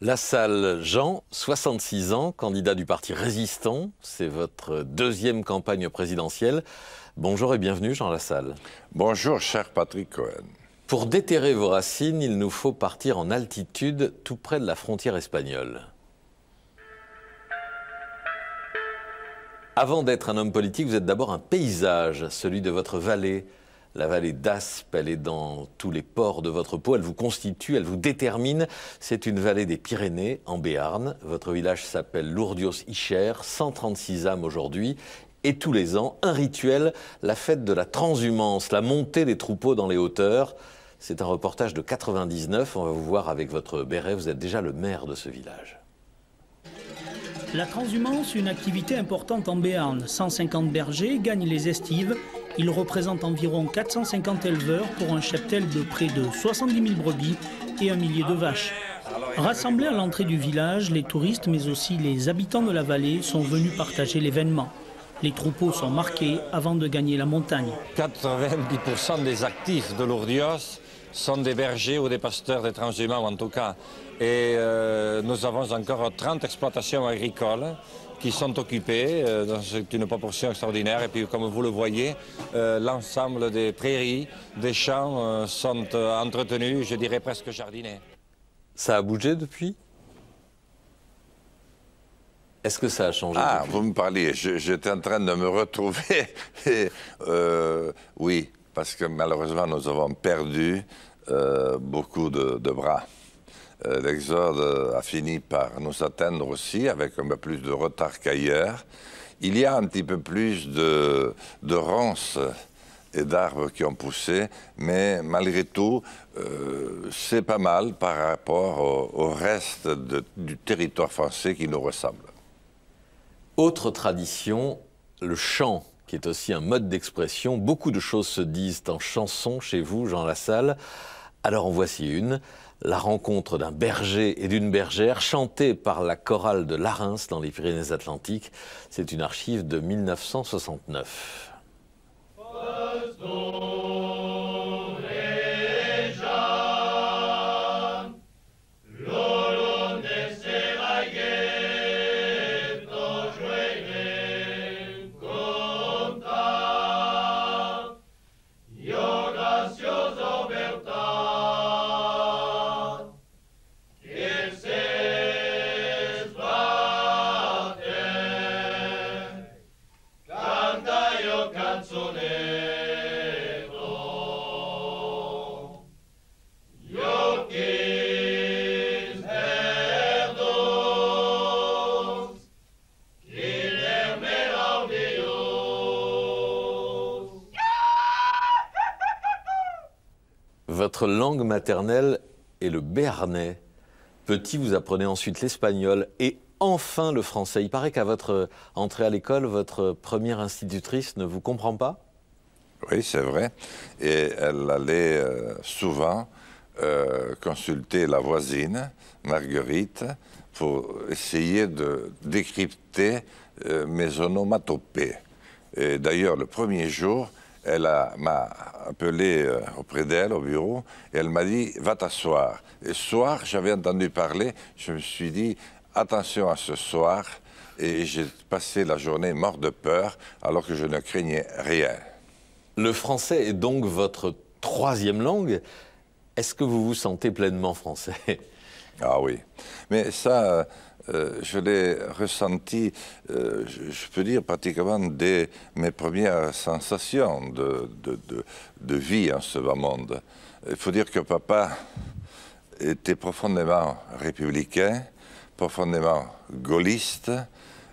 Lassalle Jean, 66 ans, candidat du parti Résistant. C'est votre deuxième campagne présidentielle. Bonjour et bienvenue, Jean Lassalle. Bonjour, cher Patrick Cohen. Pour déterrer vos racines, il nous faut partir en altitude, tout près de la frontière espagnole. Avant d'être un homme politique, vous êtes d'abord un paysage, celui de votre vallée. La vallée d'Aspe, elle est dans tous les pores de votre peau, elle vous constitue, elle vous détermine. C'est une vallée des Pyrénées, en Béarn. Votre village s'appelle Lourdios-Icher, 136 âmes aujourd'hui. Et tous les ans, un rituel, la fête de la transhumance, la montée des troupeaux dans les hauteurs. C'est un reportage de 99, on va vous voir avec votre béret, vous êtes déjà le maire de ce village. La transhumance, une activité importante en Béarn. 150 bergers gagnent les estives. Ils représentent environ 450 éleveurs pour un cheptel de près de 70 000 brebis et 1 millier de vaches. Rassemblés à l'entrée du village, les touristes mais aussi les habitants de la vallée sont venus partager l'événement. Les troupeaux sont marqués avant de gagner la montagne. 90% des actifs de Lourdios sont des bergers ou des pasteurs, des transhumants en tout cas. Et nous avons encore 30 exploitations agricoles qui sont occupées dans une proportion extraordinaire. Et puis, comme vous le voyez, l'ensemble des prairies, des champs sont entretenus, je dirais presque jardinés. Ça a bougé depuis ? Est-ce que ça a changé depuis ? Vous me parliez, j'étais en train de me retrouver. Oui, parce que malheureusement, nous avons perdu beaucoup de bras. L'exode a fini par nous atteindre aussi, avec un peu plus de retard qu'ailleurs. Il y a un petit peu plus de ronces et d'arbres qui ont poussé, mais malgré tout, c'est pas mal par rapport au reste du territoire français qui nous ressemble. Autre tradition, le chant, qui est aussi un mode d'expression. Beaucoup de choses se disent en chanson chez vous, Jean Lassalle. Alors en voici une. La rencontre d'un berger et d'une bergère, chantée par la chorale de Larens dans les Pyrénées-Atlantiques. C'est une archive de 1969. Votre langue maternelle est le béarnais. Petit, vous apprenez ensuite l'espagnol et enfin le français. Il paraît qu'à votre entrée à l'école, votre première institutrice ne vous comprend pas ? Oui, c'est vrai. Et elle allait souvent consulter la voisine, Marguerite, pour essayer de décrypter mes onomatopées. Et d'ailleurs, le premier jour, elle m'a appelé auprès d'elle au bureau et elle m'a dit « va t'asseoir ». Et ce soir, j'avais entendu parler, je me suis dit « attention à ce soir » et j'ai passé la journée mort de peur alors que je ne craignais rien. Le français est donc votre troisième langue. Est-ce que vous vous sentez pleinement français ? Ah oui, mais ça, je l'ai ressenti, je peux dire pratiquement dès mes premières sensations de vie en ce bas monde. Il faut dire que papa était profondément républicain, profondément gaulliste.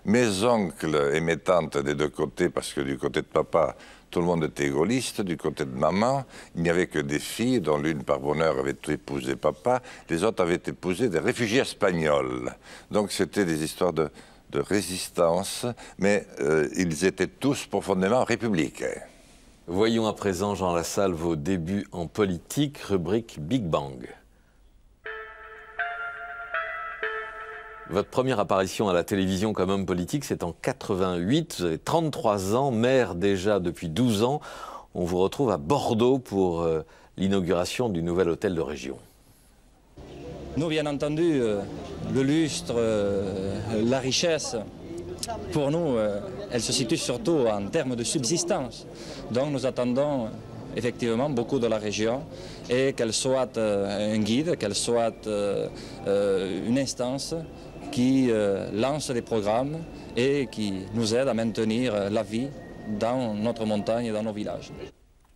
Mes oncles et mes tantes des deux côtés, parce que du côté de papa, tout le monde était gaulliste. Du côté de maman, il n'y avait que des filles, dont l'une par bonheur avait épousé papa, les autres avaient épousé des réfugiés espagnols. Donc c'était des histoires de résistance, mais ils étaient tous profondément républicains. Voyons à présent, Jean Lassalle, vos débuts en politique, rubrique Big Bang. Votre première apparition à la télévision comme homme politique, c'est en 88. Vous avez 33 ans, maire déjà depuis 12 ans. On vous retrouve à Bordeaux pour l'inauguration du nouvel hôtel de région. Nous, bien entendu, le lustre, la richesse, pour nous, elle se situe surtout en termes de subsistance. Donc nous attendons effectivement beaucoup de la région et qu'elle soit un guide, qu'elle soit une instance qui lance des programmes et qui nous aide à maintenir la vie dans notre montagne et dans nos villages.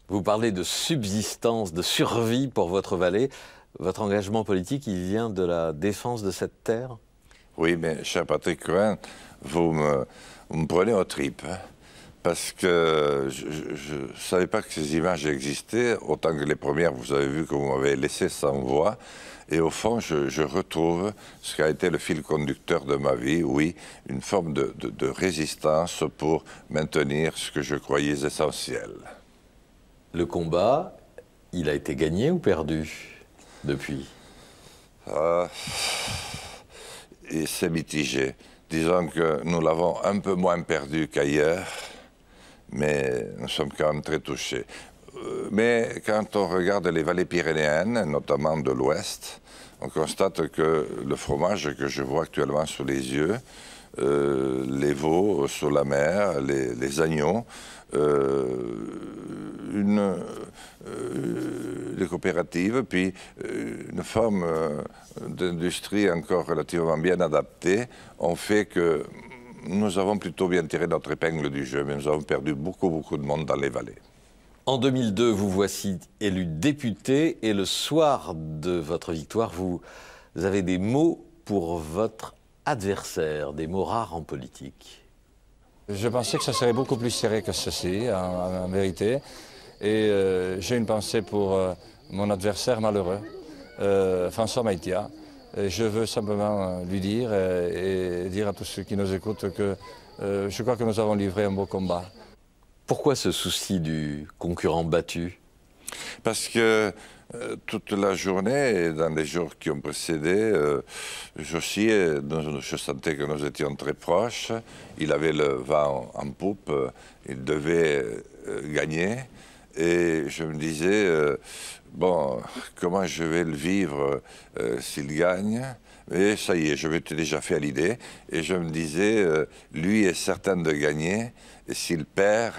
Vous parlez de subsistance, de survie pour votre vallée. Votre engagement politique, il vient de la défense de cette terre? Oui, mais cher Patrick Cohen, vous me prenez aux tripes. Hein, parce que je ne savais pas que ces images existaient, autant que les premières, vous avez vu que vous m'avez laissé sans voix. Et au fond, je retrouve ce qui a été le fil conducteur de ma vie, oui, une forme de résistance pour maintenir ce que je croyais essentiel. Le combat, il a été gagné ou perdu depuis? Et c'est mitigé. Disons que nous l'avons un peu moins perdu qu'ailleurs, mais nous sommes quand même très touchés. Mais quand on regarde les vallées pyrénéennes, notamment de l'ouest, on constate que le fromage que je vois actuellement sous les yeux, les veaux sous la mer, les agneaux, les coopératives, puis une forme d'industrie encore relativement bien adaptée, ont fait que nous avons plutôt bien tiré notre épingle du jeu, mais nous avons perdu beaucoup de monde dans les vallées. En 2002, vous voici élu député et le soir de votre victoire, vous avez des mots pour votre adversaire, des mots rares en politique. Je pensais que ça serait beaucoup plus serré que ceci, en vérité. Et j'ai une pensée pour mon adversaire malheureux, François Maïtia. Et je veux simplement lui dire et dire à tous ceux qui nous écoutent que je crois que nous avons livré un beau combat. Pourquoi ce souci du concurrent battu? Parce que toute la journée et dans les jours qui ont précédé, je sentais que nous étions très proches. Il avait le vent en poupe, il devait gagner. Et je me disais, bon, comment je vais le vivre s'il gagne? Et ça y est, je m'étais déjà fait à l'idée. Et je me disais, lui est certain de gagner. Et s'il perd,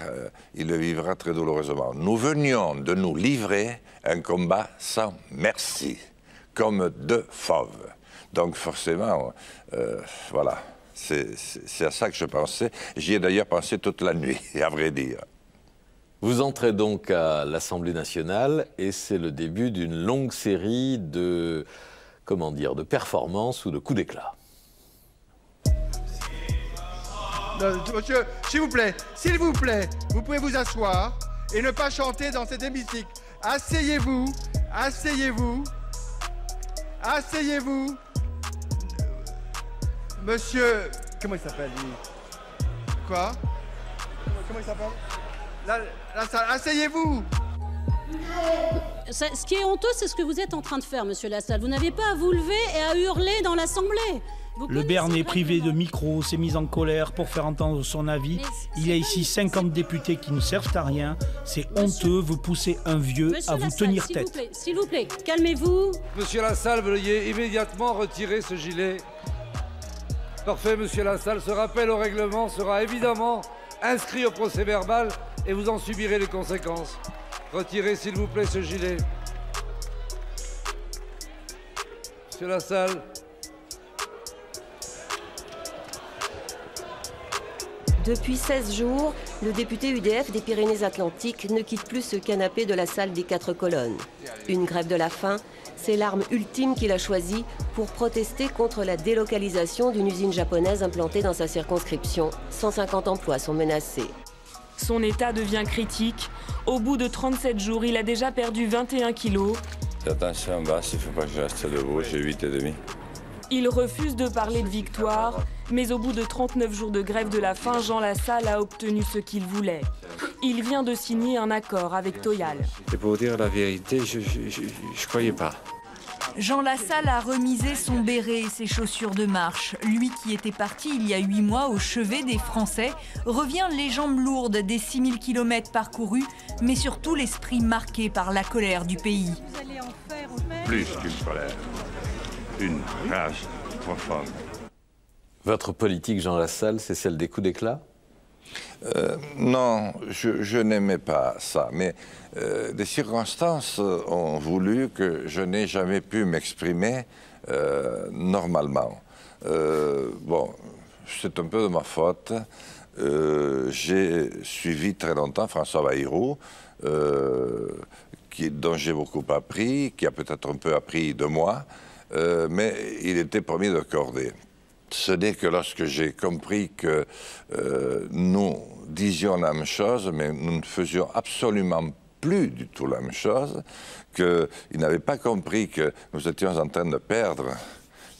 il le vivra très douloureusement. Nous venions de nous livrer un combat sans merci, comme deux fauves. Donc forcément, voilà, c'est à ça que je pensais. J'y ai d'ailleurs pensé toute la nuit, à vrai dire. Vous entrez donc à l'Assemblée nationale et c'est le début d'une longue série de, comment dire, de performances ou de coups d'éclat. Monsieur, s'il vous plaît, vous pouvez vous asseoir et ne pas chanter dans cet hémicycle. Asseyez-vous, asseyez-vous, asseyez-vous. Monsieur, comment il s'appelle lui? Quoi? Comment il s'appelle? La salle, asseyez-vous. Ce qui est honteux, c'est ce que vous êtes en train de faire, monsieur Lassalle. Vous n'avez pas à vous lever et à hurler dans l'Assemblée. Le Béarnais privé de micro s'est mis en colère pour faire entendre son avis. Il y a ici 50 députés qui ne servent à rien. C'est honteux, vous poussez un vieux à vous tenir tête. S'il vous plaît, calmez-vous. Monsieur Lassalle, veuillez immédiatement retirer ce gilet. Parfait, monsieur Lassalle. Ce rappel au règlement sera évidemment inscrit au procès-verbal et vous en subirez les conséquences. Retirez, s'il vous plaît, ce gilet. Monsieur Lassalle. Depuis 16 jours, le député UDF des Pyrénées-Atlantiques ne quitte plus ce canapé de la salle des 4 colonnes. Une grève de la faim, c'est l'arme ultime qu'il a choisie pour protester contre la délocalisation d'une usine japonaise implantée dans sa circonscription. 150 emplois sont menacés. Son état devient critique. Au bout de 37 jours, il a déjà perdu 21 kilos. Attention en bas, il ne faut pas que je reste debout, j'ai 8,5. Il refuse de parler de victoire, mais au bout de 39 jours de grève de la faim, Jean Lassalle a obtenu ce qu'il voulait. Il vient de signer un accord avec Toyal. Et pour dire la vérité, je croyais pas. Jean Lassalle a remisé son béret et ses chaussures de marche. Lui qui était parti il y a 8 mois au chevet des Français, revient les jambes lourdes des 6000 km parcourus, mais surtout l'esprit marqué par la colère du pays. Plus qu'une colère. une rage profonde. Votre politique, Jean Lassalle, c'est celle des coups d'éclat? Non, je n'aimais pas ça, mais des circonstances ont voulu que je n'ai jamais pu m'exprimer normalement. Bon, c'est un peu de ma faute. J'ai suivi très longtemps François Bayrou, dont j'ai beaucoup appris, qui a peut-être un peu appris de moi, mais il était premier de cordée. Ce n'est que lorsque j'ai compris que nous disions la même chose, mais nous ne faisions absolument plus du tout la même chose, qu'il n'avait pas compris que nous étions en train de perdre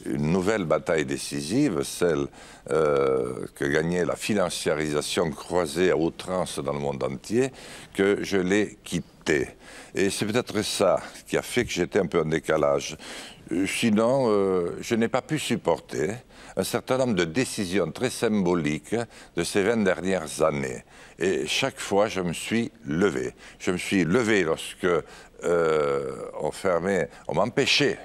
une nouvelle bataille décisive, celle que gagnait la financiarisation croisée à outrance dans le monde entier, que je l'ai quitté. Et c'est peut-être ça qui a fait que j'étais un peu en décalage. Sinon, je n'ai pas pu supporter un certain nombre de décisions très symboliques de ces 20 dernières années. Et chaque fois, je me suis levé. Je me suis levé lorsque on m'empêchait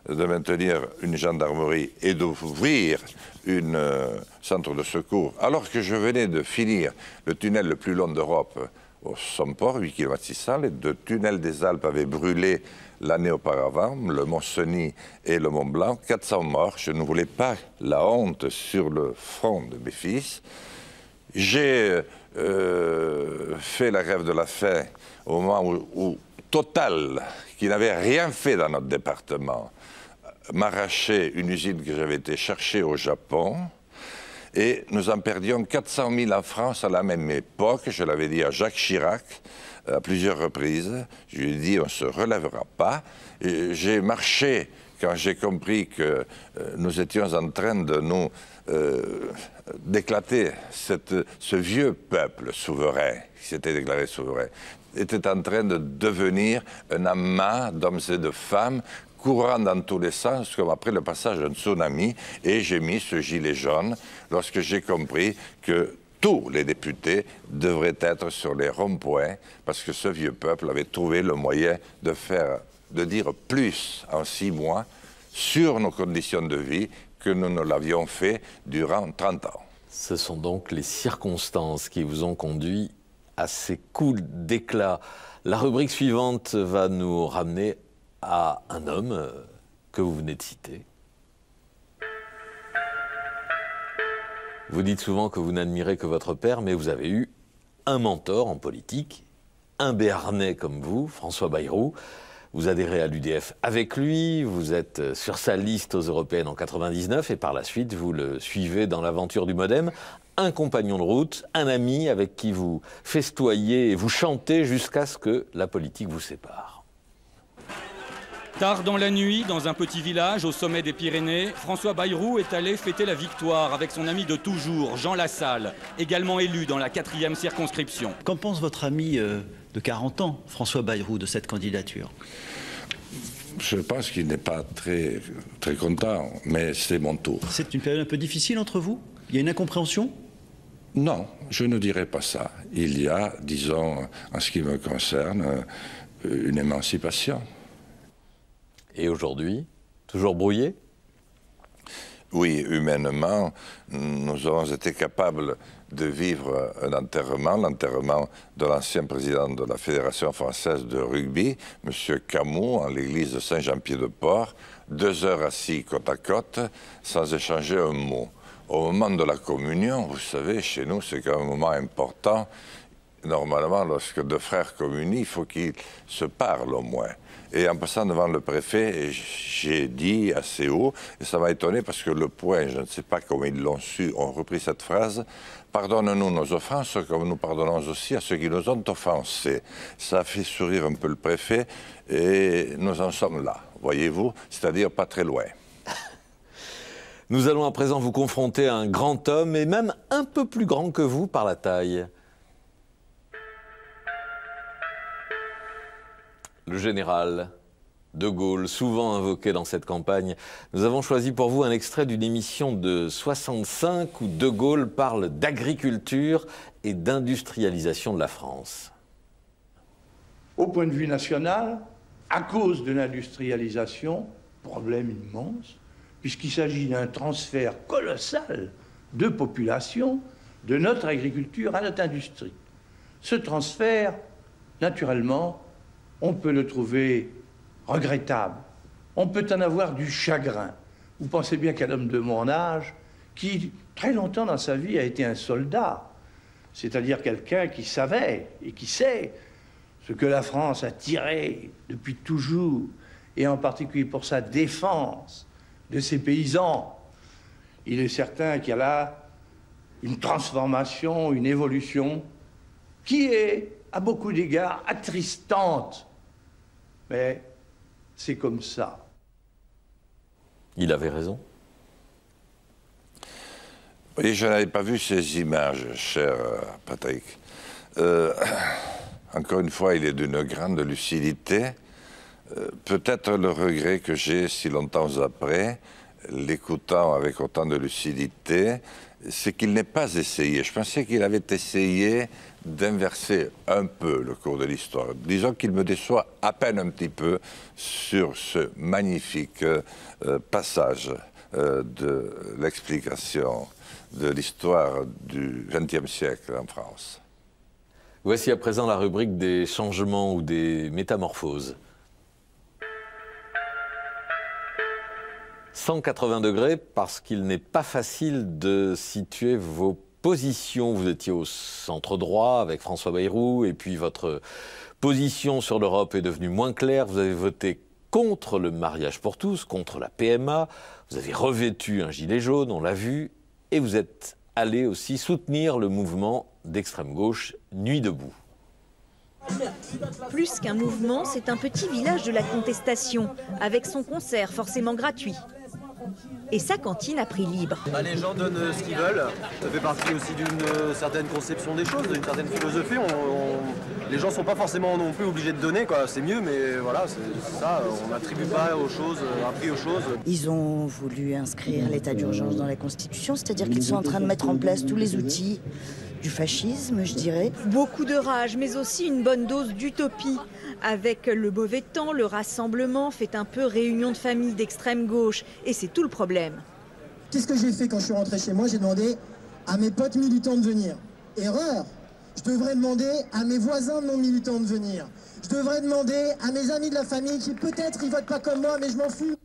de maintenir une gendarmerie et d'ouvrir un centre de secours, alors que je venais de finir le tunnel le plus long d'Europe au Somport, 8 km 600, les 2 tunnels des Alpes avaient brûlé l'année auparavant, le Mont Cenis et le Mont Blanc, 400 morts. Je ne voulais pas la honte sur le front de mes fils. J'ai fait la grève de la faim au moment où Total, qui n'avait rien fait dans notre département, m'arrachait une usine que j'avais été chercher au Japon. Et nous en perdions 400 000 en France à la même époque. Je l'avais dit à Jacques Chirac à plusieurs reprises. Je lui ai dit, on ne se relèvera pas. J'ai marché quand j'ai compris que nous étions en train de nous d'éclater. Ce vieux peuple souverain, qui s'était déclaré souverain, était en train de devenir un amas d'hommes et de femmes courant dans tous les sens, comme après le passage d'un tsunami, et j'ai mis ce gilet jaune lorsque j'ai compris que tous les députés devraient être sur les ronds-points, parce que ce vieux peuple avait trouvé le moyen de dire plus en 6 mois sur nos conditions de vie que nous ne l'avions fait durant 30 ans. Ce sont donc les circonstances qui vous ont conduit à ces coups d'éclat. La rubrique suivante va nous ramener à un homme que vous venez de citer. Vous dites souvent que vous n'admirez que votre père, mais vous avez eu un mentor en politique, un Béarnais comme vous, François Bayrou. Vous adhérez à l'UDF avec lui, vous êtes sur sa liste aux européennes en 99 et par la suite vous le suivez dans l'aventure du Modem. Un compagnon de route, un ami avec qui vous festoyez et vous chantez jusqu'à ce que la politique vous sépare. Tard dans la nuit, dans un petit village au sommet des Pyrénées, François Bayrou est allé fêter la victoire avec son ami de toujours, Jean Lassalle, également élu dans la 4e circonscription. Qu'en pense votre ami de 40 ans, François Bayrou, de cette candidature? Je pense qu'il n'est pas très content, mais c'est mon tour. C'est une période un peu difficile entre vous? Il y a une incompréhension? Non, je ne dirais pas ça. Il y a, disons, en ce qui me concerne, une émancipation. Et aujourd'hui, toujours brouillé? Oui, humainement, nous avons été capables de vivre un enterrement, l'enterrement de l'ancien président de la Fédération française de rugby, M. Camus, en l'église de Saint-Jean-Pied-de-Port, 2 heures assis côte à côte, sans échanger un mot. Au moment de la communion, vous savez, chez nous, c'est quand même un moment important. Normalement, lorsque 2 frères communient, il faut qu'ils se parlent au moins. Et en passant devant le préfet, j'ai dit assez haut, et ça m'a étonné parce que le point, je ne sais pas comment ils l'ont su, ont repris cette phrase, « Pardonne-nous nos offenses comme nous pardonnons aussi à ceux qui nous ont offensés ». Ça a fait sourire un peu le préfet et nous en sommes là, voyez-vous, c'est-à-dire pas très loin. Nous allons à présent vous confronter à un grand homme et même un peu plus grand que vous par la taille. Le général de Gaulle, souvent invoqué dans cette campagne. Nous avons choisi pour vous un extrait d'une émission de 65 où de Gaulle parle d'agriculture et d'industrialisation de la France. Au point de vue national, à cause de l'industrialisation, problème immense, puisqu'il s'agit d'un transfert colossal de population de notre agriculture à notre industrie. Ce transfert, naturellement, on peut le trouver regrettable. On peut en avoir du chagrin. Vous pensez bien qu'un homme de mon âge, qui très longtemps dans sa vie a été un soldat, c'est-à-dire quelqu'un qui savait et qui sait ce que la France a tiré depuis toujours, et en particulier pour sa défense de ses paysans, il est certain qu'il y a là une transformation, une évolution qui est, à beaucoup d'égards, attristante. Mais c'est comme ça. Il avait raison. Oui, je n'avais pas vu ces images, cher Patrick. Encore une fois, il est d'une grande lucidité. Peut-être le regret que j'ai si longtemps après, l'écoutant avec autant de lucidité, c'est qu'il n'ait pas essayé. Je pensais qu'il avait essayé d'inverser un peu le cours de l'histoire. Disons qu'il me déçoit à peine un petit peu sur ce magnifique passage de l'explication de l'histoire du XXe siècle en France. Voici à présent la rubrique des changements ou des métamorphoses. 180 degrés parce qu'il n'est pas facile de situer vos positions. Vous étiez au centre droit avec François Bayrou et puis votre position sur l'Europe est devenue moins claire. Vous avez voté contre le mariage pour tous, contre la PMA. Vous avez revêtu un gilet jaune, on l'a vu. Et vous êtes allé aussi soutenir le mouvement d'extrême gauche Nuit debout. Plus qu'un mouvement, c'est un petit village de la contestation, avec son concert forcément gratuit. Et sa cantine à prix libre. Les gens donnent ce qu'ils veulent, ça fait partie aussi d'une certaine conception des choses, d'une certaine philosophie. Les gens ne sont pas forcément non plus obligés de donner, c'est mieux, mais voilà, c'est ça, on n'attribue pas aux choses, un prix aux choses. Ils ont voulu inscrire l'état d'urgence dans la Constitution, c'est-à-dire qu'ils sont en train de mettre en place tous les outils du fascisme, je dirais. Beaucoup de rage, mais aussi une bonne dose d'utopie. Avec le mauvais temps, le rassemblement fait un peu réunion de famille d'extrême gauche. Et c'est tout le problème. Qu'est-ce que j'ai fait quand je suis rentré chez moi? J'ai demandé à mes potes militants de venir. Erreur! Je devrais demander à mes voisins non militants de venir. Je devrais demander à mes amis de la famille qui peut-être ils votent pas comme moi, mais je m'en fous.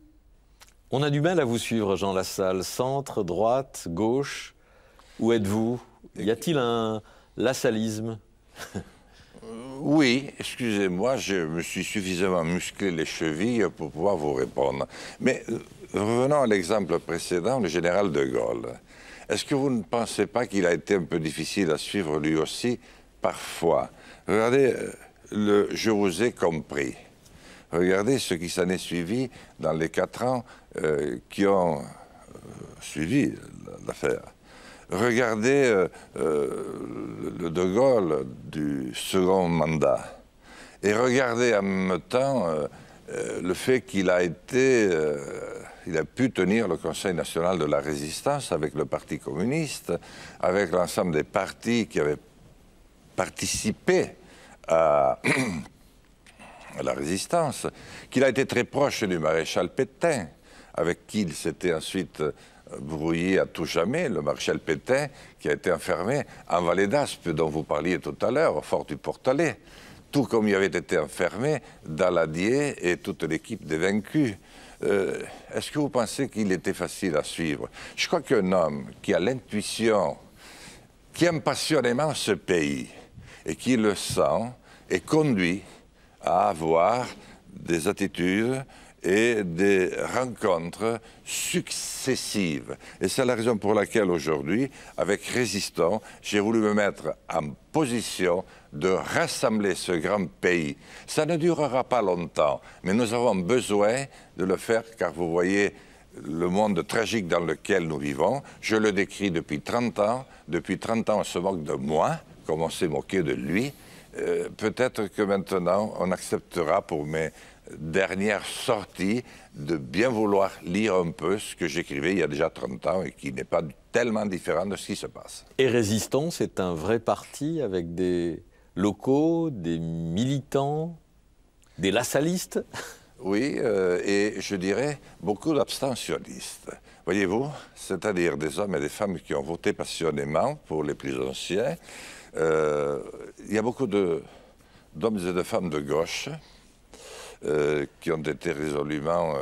On a du mal à vous suivre, Jean Lassalle. Centre, droite, gauche, où êtes-vous? Y a-t-il un lassalisme? Oui, excusez-moi, je me suis suffisamment musclé les chevilles pour pouvoir vous répondre. Mais revenons à l'exemple précédent, le général de Gaulle. Est-ce que vous ne pensez pas qu'il a été un peu difficile à suivre lui aussi, parfois? Regardez, je vous ai compris. Regardez ce qui s'en est suivi dans les 4 ans qui ont suivi l'affaire. Regardez le De Gaulle du second mandat. Et regardez en même temps le fait qu'il a été... il a pu tenir le Conseil national de la résistance avec le Parti communiste, avec l'ensemble des partis qui avaient participé à la résistance, qu'il a été très proche du maréchal Pétain, avec qui il s'était ensuite brouillé à tout jamais, le maréchal Pétain, qui a été enfermé en Vallée d'Aspe, dont vous parliez tout à l'heure, au fort du Portalet, tout comme il avait été enfermé Daladier et toute l'équipe des vaincus. Est-ce que vous pensez qu'il était facile à suivre? Je crois qu'un homme qui a l'intuition, qui aime passionnément ce pays, et qui le sent, est conduit à avoir des attitudes et des rencontres successives. Et c'est la raison pour laquelle aujourd'hui, avec Résistons, j'ai voulu me mettre en position de rassembler ce grand pays. Ça ne durera pas longtemps, mais nous avons besoin de le faire car vous voyez le monde tragique dans lequel nous vivons. Je le décris depuis 30 ans. Depuis 30 ans, on se moque de moi, comme on s'est moqué de lui. Peut-être que maintenant, on acceptera pour mes dernières sorties de bien vouloir lire un peu ce que j'écrivais il y a déjà 30 ans et qui n'est pas tellement différent de ce qui se passe. Et Résistons, c'est un vrai parti avec des locaux, des militants, des lassalistes? Oui, et je dirais beaucoup d'abstentionnistes. Voyez-vous, c'est-à-dire des hommes et des femmes qui ont voté passionnément pour les plus anciens. Il y a beaucoup d'hommes et de femmes de gauche qui ont été résolument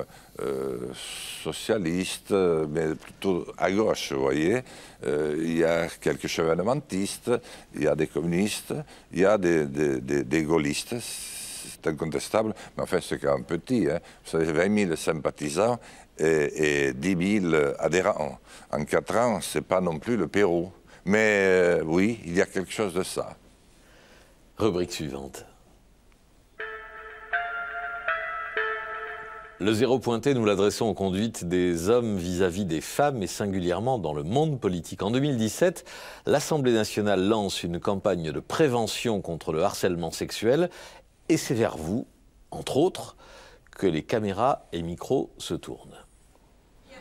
socialistes, mais plutôt à gauche, vous voyez. Il y a quelques chevènementistes, il y a des communistes, il y a des gaullistes. C'est incontestable, mais enfin c'est quand même petit. Hein. Vous savez, 20 000 sympathisants et 10 000 adhérents. En 4 ans, ce n'est pas non plus le Pérou. Mais oui, il y a quelque chose de ça. Rubrique suivante. Le zéro pointé, nous l'adressons aux conduites des hommes vis-à-vis des femmes et singulièrement dans le monde politique. En 2017, l'Assemblée nationale lance une campagne de prévention contre le harcèlement sexuel et c'est vers vous, entre autres, que les caméras et micros se tournent.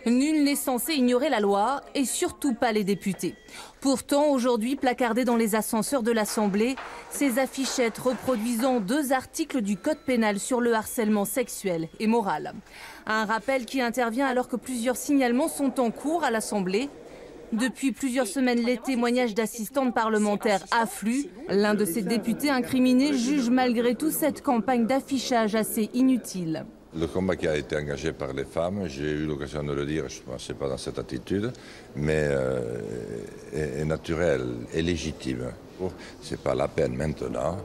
Nul n'est censé ignorer la loi et surtout pas les députés. Pourtant, aujourd'hui, placardées dans les ascenseurs de l'Assemblée, ces affichettes reproduisant 2 articles du Code pénal sur le harcèlement sexuel et moral. Un rappel qui intervient alors que plusieurs signalements sont en cours à l'Assemblée. Depuis plusieurs semaines, les témoignages d'assistantes parlementaires affluent. L'un de ces députés incriminés juge malgré tout cette campagne d'affichage assez inutile. Le combat qui a été engagé par les femmes, j'ai eu l'occasion de le dire, je ne pensais pas dans cette attitude, mais est naturel et légitime. Ce n'est pas la peine maintenant,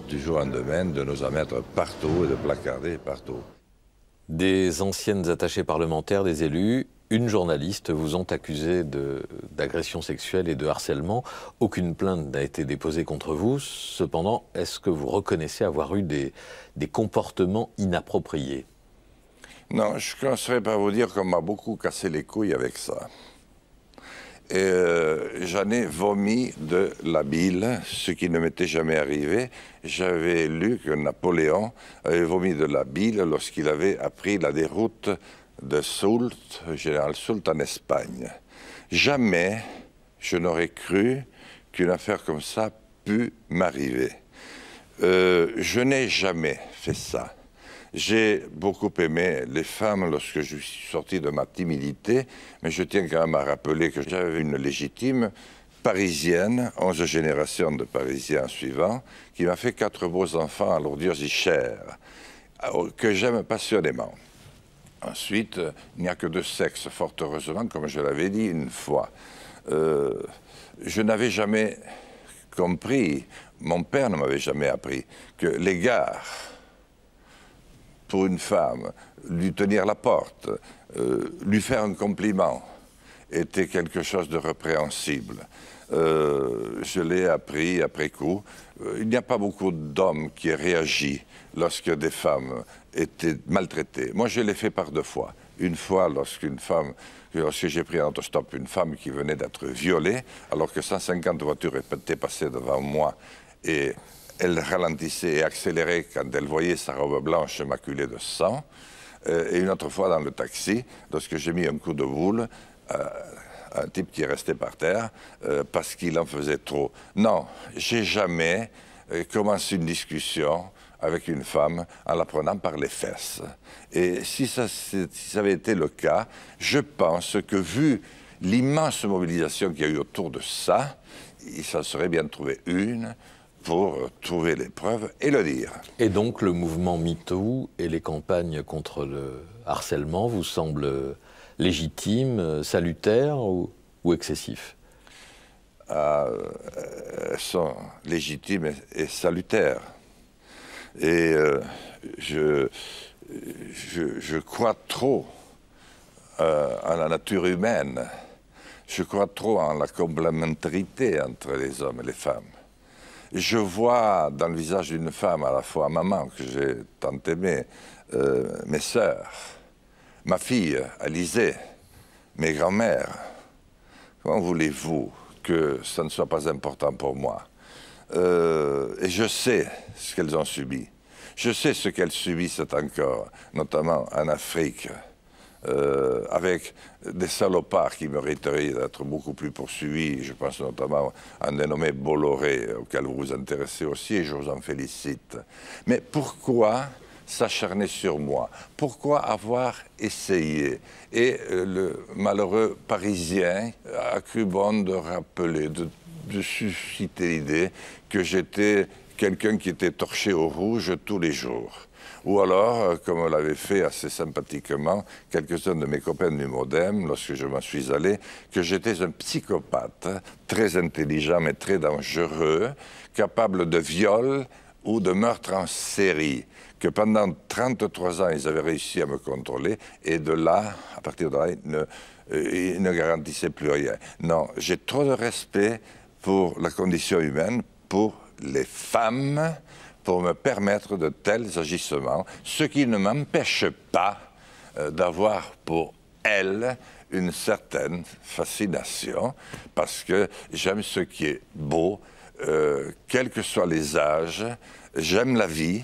du jour au lendemain, de nous en mettre partout et de placarder partout. Des anciennes attachées parlementaires, des élus, une journaliste vous ont accusé d'agression sexuelle et de harcèlement. Aucune plainte n'a été déposée contre vous. Cependant, est-ce que vous reconnaissez avoir eu des comportements inappropriés? Non, je ne commencerai par vous dire qu'on m'a beaucoup cassé les couilles avec ça. Et j'en ai vomi de la bile, ce qui ne m'était jamais arrivé. J'avais lu que Napoléon avait vomi de la bile lorsqu'il avait appris la déroute de Soult, général Soult en Espagne. Jamais je n'aurais cru qu'une affaire comme ça pût m'arriver. Je n'ai jamais fait ça. J'ai beaucoup aimé les femmes lorsque je suis sorti de ma timidité, mais je tiens quand même à rappeler que j'avais une légitime parisienne, 11 générations de Parisiens suivants, qui m'a fait 4 beaux enfants à l'ordieuse chère, que j'aime passionnément. Ensuite, il n'y a que 2 sexes, fort heureusement, comme je l'avais dit une fois. Je n'avais jamais compris, mon père ne m'avait jamais appris, que l'égard pour une femme, lui tenir la porte, lui faire un compliment, était quelque chose de répréhensible. Je l'ai appris après coup. Il n'y a pas beaucoup d'hommes qui aient réagi lorsque des femmes étaient maltraitées. Moi, je l'ai fait par 2 fois. Une fois, lorsque j'ai pris en autostop une femme qui venait d'être violée, alors que 150 voitures étaient passées devant moi, et elle ralentissait et accélérait quand elle voyait sa robe blanche maculée de sang. Et une autre fois, dans le taxi, lorsque j'ai mis un coup de boule, un type qui est resté par terre parce qu'il en faisait trop. Non, j'ai jamais commencé une discussion avec une femme en la prenant par les fesses. Et si ça avait été le cas, je pense que vu l'immense mobilisation qu'il y a eu autour de ça, il s'en serait bien trouvé une pour trouver les preuves et le dire. Et donc le mouvement MeToo et les campagnes contre le harcèlement vous semblent légitimes, salutaires ou excessifs? Elles sont légitimes et salutaires. Et je crois trop en la nature humaine. Je crois trop en la complémentarité entre les hommes et les femmes. Je vois dans le visage d'une femme à la fois maman, que j'ai tant aimée, mes sœurs, ma fille, Alizée, mes grands-mères. Comment voulez-vous que ça ne soit pas important pour moi? Et je sais ce qu'elles ont subi. Je sais ce qu'elles subissent encore, notamment en Afrique, avec des salopards qui mériteraient d'être beaucoup plus poursuivis. Je pense notamment à un dénommé Bolloré, auquel vous vous intéressez aussi, et je vous en félicite. Mais pourquoi s'acharner sur moi? Pourquoi avoir essayé? Et le malheureux Parisien a cru bon de rappeler, de susciter l'idée que j'étais quelqu'un qui était torché au rouge tous les jours. Ou alors, comme l'avait fait assez sympathiquement quelques-uns de mes copains du Modem, lorsque je m'en suis allé, que j'étais un psychopathe, très intelligent mais très dangereux, capable de viol ou de meurtre en série, que pendant 33 ans, ils avaient réussi à me contrôler, et de là, à partir de là, ils ne garantissaient plus rien. Non, j'ai trop de respect pour la condition humaine, pour les femmes, pour me permettre de tels agissements, ce qui ne m'empêche pas d'avoir pour elles une certaine fascination, parce que j'aime ce qui est beau, quels que soient les âges, j'aime la vie,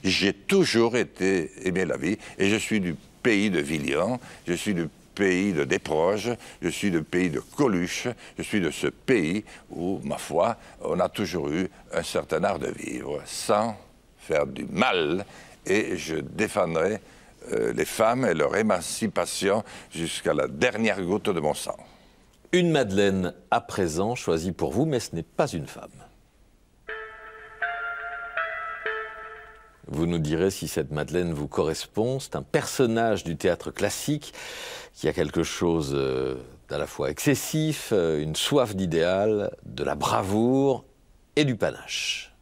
j'ai toujours aimé la vie, et je suis du pays de Villion, je suis du pays de Desproges, je suis du pays de Coluche, je suis de ce pays où, ma foi, on a toujours eu un certain art de vivre, sans faire du mal, et je défendrai les femmes et leur émancipation jusqu'à la dernière goutte de mon sang. Une Madeleine à présent choisie pour vous, mais ce n'est pas une femme. Vous nous direz si cette Madeleine vous correspond. C'est un personnage du théâtre classique qui a quelque chose d'à la fois excessif, une soif d'idéal, de la bravoure et du panache.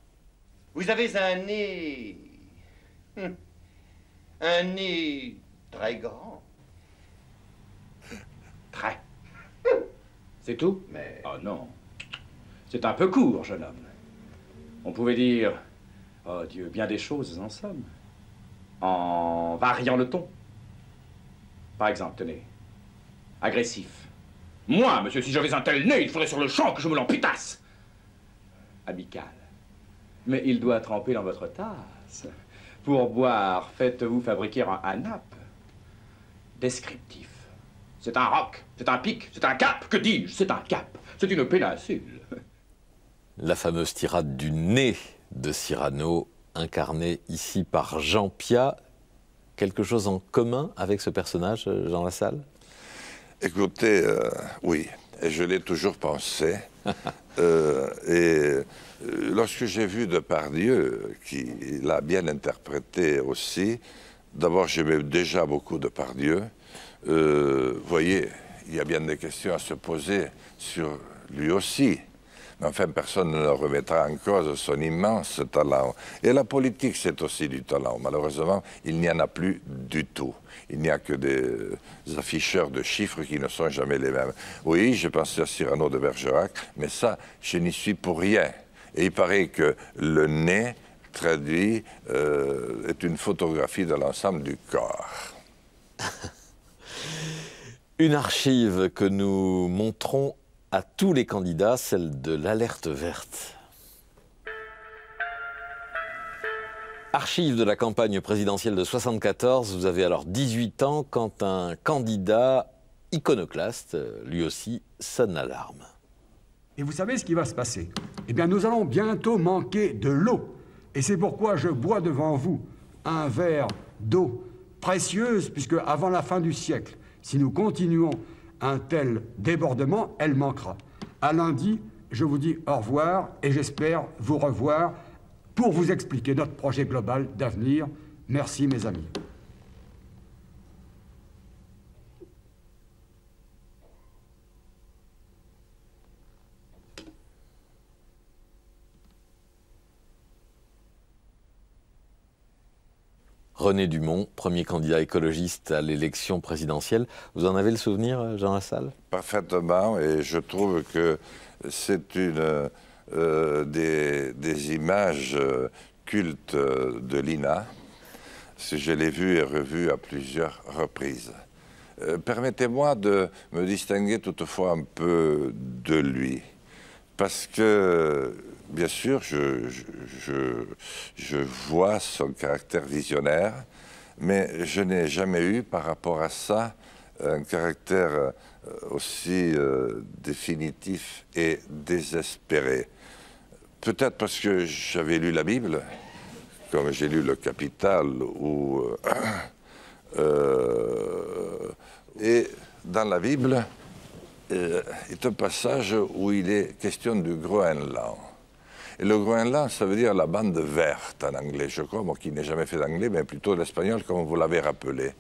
Vous avez un nez... un nez très grand. Très. C'est tout? Mais... Oh non. C'est un peu court, jeune homme. On pouvait dire... Oh Dieu, bien des choses en somme. En variant le ton. Par exemple, tenez. Agressif. Moi, monsieur, si j'avais un tel nez, il faudrait sur le champ que je me l'amputasse. Amical. Mais il doit tremper dans votre tasse. Pour boire, faites-vous fabriquer un nappe. Descriptif. C'est un roc, c'est un pic, c'est un cap. Que dis-je? C'est un cap. C'est une péninsule. La fameuse tirade du nez de Cyrano, incarné ici par Jean Piat. Quelque chose en commun avec ce personnage, Jean Lassalle? Écoutez, oui, et je l'ai toujours pensé. Lorsque j'ai vu Depardieu, qui l'a bien interprété aussi, d'abord j'aimais déjà beaucoup Depardieu. Vous voyez, il y a bien des questions à se poser sur lui aussi. Mais enfin, personne ne remettra en cause son immense talent. Et la politique, c'est aussi du talent. Malheureusement, il n'y en a plus du tout. Il n'y a que des afficheurs de chiffres qui ne sont jamais les mêmes. Oui, j'ai pensé à Cyrano de Bergerac, mais ça, je n'y suis pour rien. Et il paraît que le nez traduit est une photographie de l'ensemble du corps. Une archive que nous montrons à tous les candidats, celle de l'alerte verte. Archive de la campagne présidentielle de 1974, vous avez alors 18 ans quand un candidat iconoclaste, lui aussi, sonne l'alarme. Et vous savez ce qui va se passer? Eh bien, nous allons bientôt manquer de l'eau. Et c'est pourquoi je bois devant vous un verre d'eau précieuse, puisque avant la fin du siècle, si nous continuons un tel débordement, elle manquera. À lundi, je vous dis au revoir et j'espère vous revoir pour vous expliquer notre projet global d'avenir. Merci, mes amis. René Dumont, premier candidat écologiste à l'élection présidentielle. Vous en avez le souvenir, Jean Lassalle? Parfaitement, et je trouve que c'est une des images cultes de l'INA. Je l'ai vu et revu à plusieurs reprises. Permettez-moi de me distinguer toutefois un peu de lui, parce que bien sûr, je vois son caractère visionnaire, mais je n'ai jamais eu par rapport à ça un caractère aussi définitif et désespéré. Peut-être parce que j'avais lu la Bible, comme j'ai lu Le Capital, et dans la Bible, est un passage où il est question du Groenland. Et le Groenland, ça veut dire la bande verte en anglais, je crois, moi qui n'ai jamais fait d'anglais, mais plutôt l'espagnol, comme vous l'avez rappelé.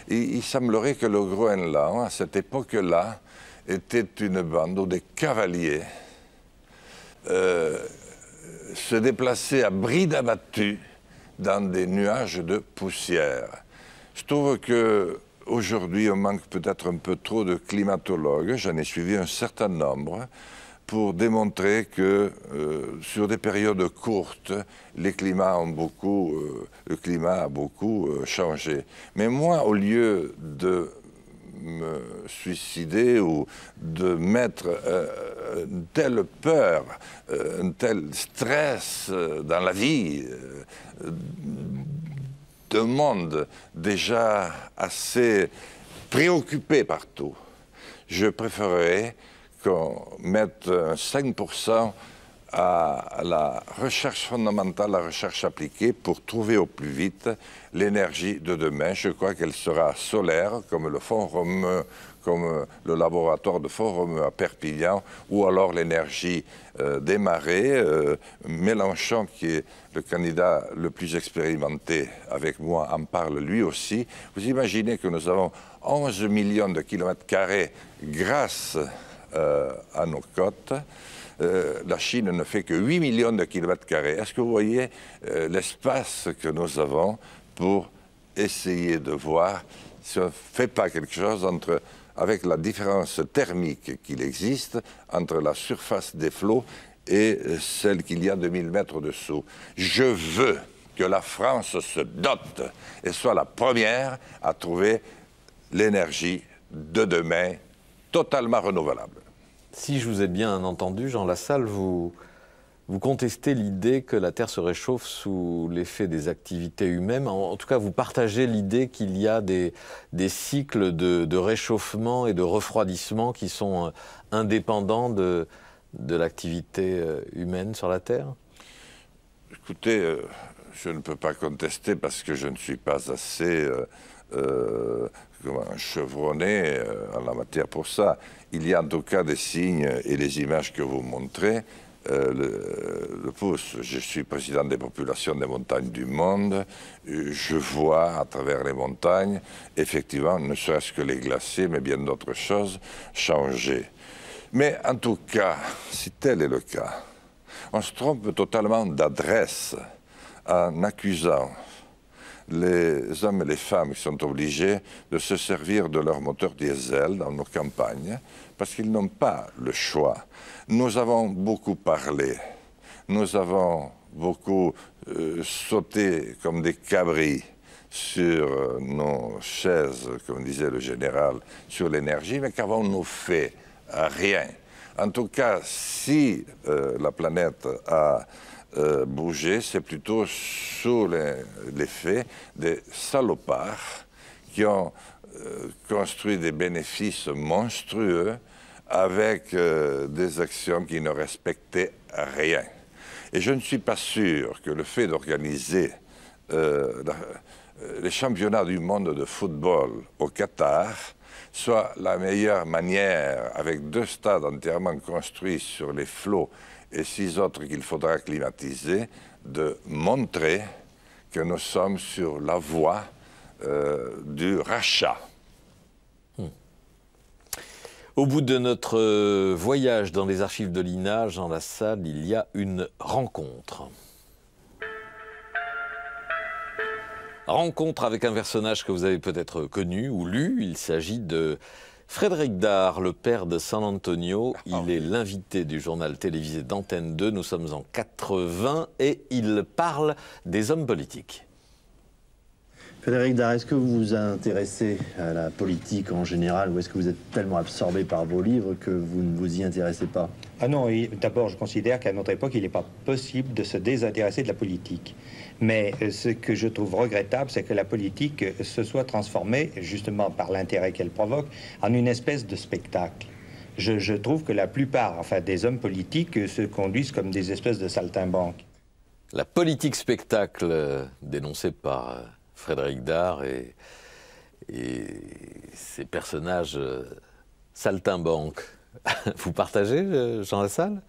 Et il semblerait que le Groenland, à cette époque-là, était une bande où des cavaliers se déplaçaient à bride abattue dans des nuages de poussière. Je trouve qu'aujourd'hui, on manque peut-être un peu trop de climatologues. J'en ai suivi un certain nombre pour démontrer que sur des périodes courtes, le climat a beaucoup changé. Mais moi, au lieu de me suicider ou de mettre une telle peur, un tel stress dans la vie d'un monde déjà assez préoccupé par tout, je préférerais qu'on mette 5% à la recherche fondamentale, la recherche appliquée pour trouver au plus vite l'énergie de demain. Je crois qu'elle sera solaire, comme le Fonds Romeu, comme le laboratoire de Fonds Romeu à Perpignan, ou alors l'énergie des marées. Mélenchon, qui est le candidat le plus expérimenté avec moi, en parle lui aussi. Vous imaginez que nous avons 11 millions de kilomètres carrés grâce à nos côtes. La Chine ne fait que 8 millions de kilomètres carrés. Est-ce que vous voyez l'espace que nous avons pour essayer de voir si on ne fait pas quelque chose avec la différence thermique qu'il existe entre la surface des flots et celle qu'il y a de 1000 mètres dessous. Je veux que la France se dote et soit la première à trouver l'énergie de demain totalement renouvelable. Si je vous ai bien entendu, Jean Lassalle, vous contestez l'idée que la Terre se réchauffe sous l'effet des activités humaines. En tout cas, vous partagez l'idée qu'il y a des cycles de réchauffement et de refroidissement qui sont indépendants de l'activité humaine sur la Terre? Écoutez, je ne peux pas contester parce que je ne suis pas assez chevronné en la matière pour ça. Il y a en tout cas des signes et les images que vous montrez le poussent. Je suis président des populations des montagnes du monde. Je vois à travers les montagnes, effectivement, ne serait-ce que les glaciers, mais bien d'autres choses, changer. Mais en tout cas, si tel est le cas, on se trompe totalement d'adresse en accusant les hommes et les femmes qui sont obligés de se servir de leur moteur diesel dans nos campagnes parce qu'ils n'ont pas le choix. Nous avons beaucoup parlé, nous avons beaucoup sauté comme des cabris sur nos chaises, comme disait le général, sur l'énergie, mais qu'avons-nous fait? Rien. En tout cas, si la planète a bougé, c'est plutôt sous l'effet des salopards qui ont construit des bénéfices monstrueux avec des actions qui ne respectaient rien. Et je ne suis pas sûr que le fait d'organiser les championnats du monde de football au Qatar soit la meilleure manière, avec 2 stades entièrement construits sur les flots et 6 autres qu'il faudra climatiser, de montrer que nous sommes sur la voie du rachat. Au bout de notre voyage dans les archives de l'INA, Jean Lassalle, il y a une rencontre. Rencontre avec un personnage que vous avez peut-être connu ou lu. Il s'agit de Frédéric Dard, le père de San Antonio. Il est l'invité du journal télévisé d'Antenne 2. Nous sommes en 80 et il parle des hommes politiques. Frédéric Dard, est-ce que vous vous intéressez à la politique en général ou est-ce que vous êtes tellement absorbé par vos livres que vous ne vous y intéressez pas? Ah non, d'abord je considère qu'à notre époque il n'est pas possible de se désintéresser de la politique. Mais ce que je trouve regrettable, c'est que la politique se soit transformée, justement par l'intérêt qu'elle provoque, en une espèce de spectacle. Je trouve que la plupart des hommes politiques se conduisent comme des espèces de saltimbanques. la politique spectacle dénoncée par Frédéric Dard et ces personnages saltimbanques. Vous partagez, Jean Lassalle?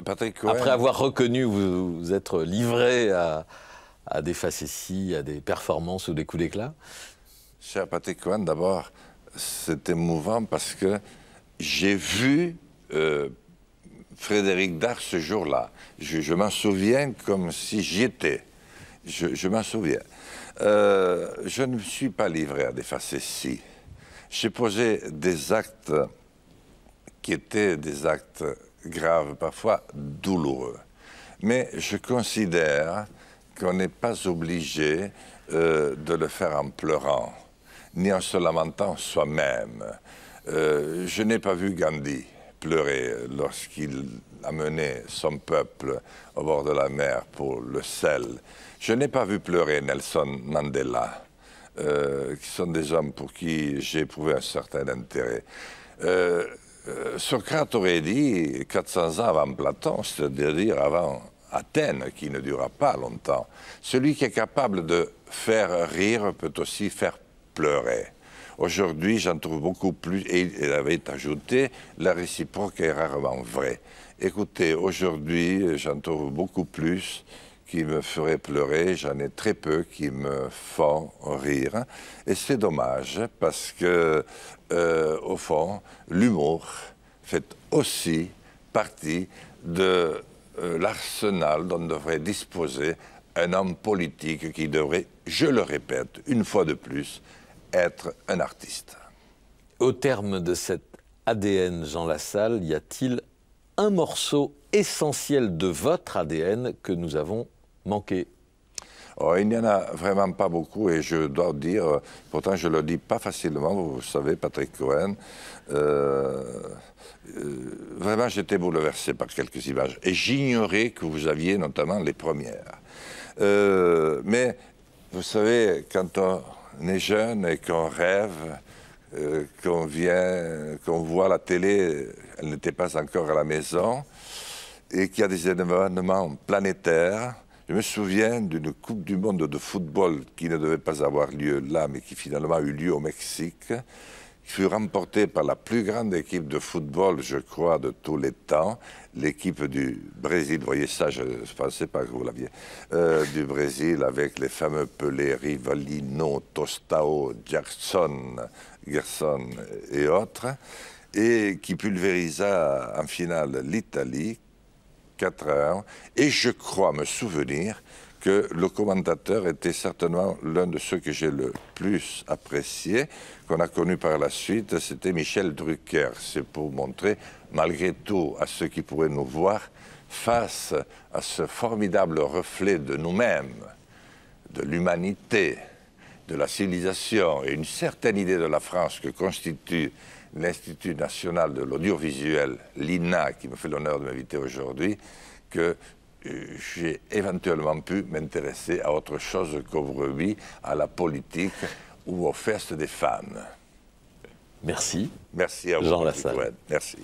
Patrick Cohen, après avoir reconnu vous être livré à des facéties, à des performances ou des coups d'éclat? Cher Patrick Cohen, d'abord, c'est émouvant parce que j'ai vu Frédéric Dard ce jour-là. Je m'en souviens comme si j'y étais. Je m'en souviens. Je ne me suis pas livré à des facéties. J'ai posé des actes qui étaient des actes graves, parfois douloureux. Mais je considère qu'on n'est pas obligé de le faire en pleurant, ni en se lamentant soi-même. Je n'ai pas vu Gandhi pleurer lorsqu'il amenait son peuple au bord de la mer pour le sel. Je n'ai pas vu pleurer Nelson Mandela, qui sont des hommes pour qui j'ai éprouvé un certain intérêt. Socrate aurait dit 400 ans avant Platon, c'est-à-dire avant Athènes, qui ne durera pas longtemps. Celui qui est capable de faire rire peut aussi faire pleurer. Aujourd'hui, j'en trouve beaucoup plus, et il avait ajouté, la réciproque est rarement vraie. Écoutez, aujourd'hui, j'en trouve beaucoup plus qui me feraient pleurer, j'en ai très peu qui me font rire. Et c'est dommage, parce que, au fond, l'humour fait aussi partie de l'arsenal dont devrait disposer un homme politique qui devrait, je le répète, une fois de plus, être un artiste. Au terme de cet ADN Jean Lassalle, y a-t-il un morceau essentiel de votre ADN que nous avons manqué? Oh, il n'y en a vraiment pas beaucoup et je dois dire, pourtant je ne le dis pas facilement, vous savez, Patrick Cohen, vraiment j'étais bouleversé par quelques images et j'ignorais que vous aviez notamment les premières. Mais vous savez, quand on est jeune et qu'on rêve, qu'on voit la télé, elle n'était pas encore à la maison, et qu'il y a des événements planétaires. Je me souviens d'une Coupe du Monde de football qui ne devait pas avoir lieu là, mais qui finalement a eu lieu au Mexique, qui fut remportée par la plus grande équipe de football, je crois, de tous les temps, l'équipe du Brésil. Vous voyez ça, je ne pensais pas que vous l'aviez. Du Brésil, avec les fameux Pelé, Rivalino, Tostao, Gerson et autres, et qui pulvérisa en finale l'Italie, 4-1, et je crois me souvenir que le commentateur était certainement l'un de ceux que j'ai le plus apprécié, qu'on a connu par la suite, c'était Michel Drucker. C'est pour montrer, malgré tout, à ceux qui pourraient nous voir, face à ce formidable reflet de nous-mêmes, de l'humanité, de la civilisation, et une certaine idée de la France que constitue l'Institut national de l'audiovisuel, l'INA, qui me fait l'honneur de m'inviter aujourd'hui, que j'ai éventuellement pu m'intéresser à autre chose qu'au rugby, à la politique ou aux festes des femmes. Merci. Merci à vous, Jean Lassalle. Merci.